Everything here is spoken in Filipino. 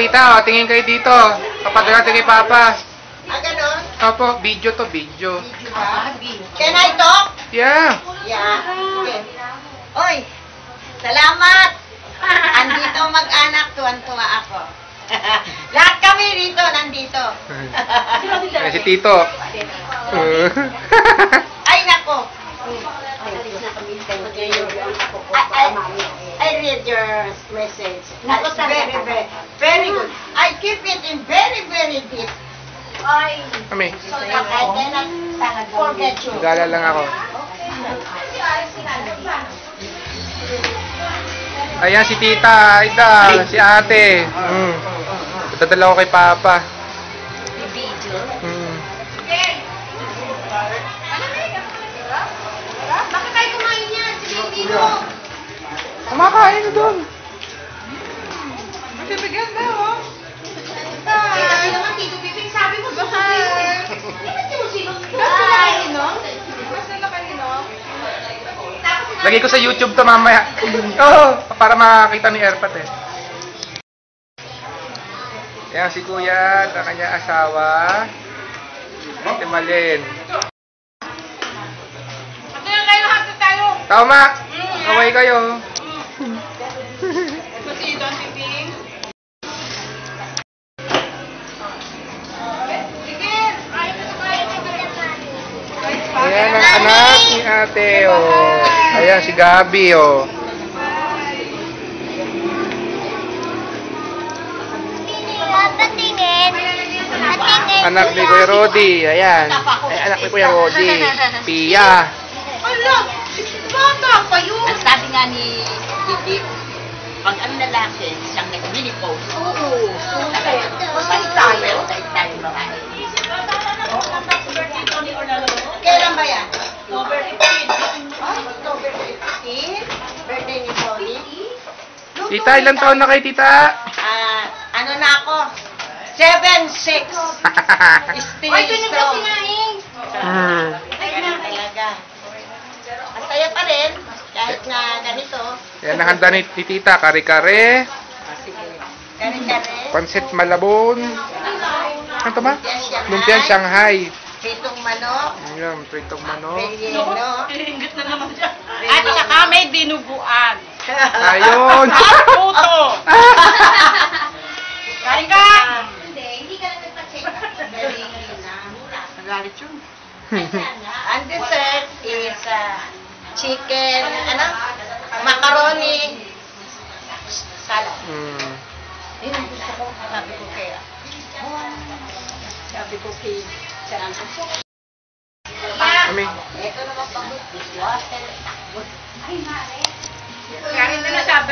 Tita, oh, tingin kayo dito. Papadala natin kay Papa. Ganon? Opo, video to, video. Can I talk? Yeah. Yeah. Okay. Oy, salamat. Andito mag-anak, tuwan-tuwa ako. Lahat kami dito, nandito. Ay, si Tito. Ay, nako. I read your message. That's very good. I keep it in very deep. Kami. I cannot forget you. Nagala lang ako. Ayan si Tita Aida, si Ate. Dadala ko kay Papa. Bakit tayo kumain yan? Sige, dito. Kumakain doon. Bibigyan daw, oh. Kasi naman, Tito Piping, sabi mo sa akin. Hindi mo sino? Basta na kanino? Lagay ko sa YouTube to mamaya. Para makakita ni Erpat eh. Ayan si Kuya at ang kanyang asawa. Ate Malin. Ito yung kayo, hati tayo. Tama! Kaway kayo. Ito si Don Piping. Sige, ayaw na tayo. Ayan ang anak ni Ate, oh. Ayan si Gabi, oh. Patingin. Anak ni Kuya Rodi. Ayan. Ay, anak ni Kuya Rodi. Pia. Ala, bata pa yun. Ang sabi nga ni Didi, pag ang lalaki, siyang nag-mini-pose. Oo. Masay tayo. Masay tayo babae. Kailan ba yan? October 15. October 15? Birthday ni Tony? Tita, ilang taon na kayo, Tita? Ano na ako? 7'6". Still strong. Ay na talaga. Ang saya pa rin. Kahit na ganito. Ayan, nakanda ni Tita. Kare-kare. Kare-kare. Pansit Malabon. Ano to ba? Lumpiang Shanghai. Pritong manok. Ayan, pritong manok. Relleno. Ingit na naman siya. At saka may dinuguan. Ayun! At puto. Kain ka! Hindi ka lang nagpa-check. Nagalit yun. Ang dessert is chicken, macaroni, salad. Yun ang gusto ko. Sabi ko kaya. Sabi ko kay Kami. ito naman pang dishwasher. Kain na na siya.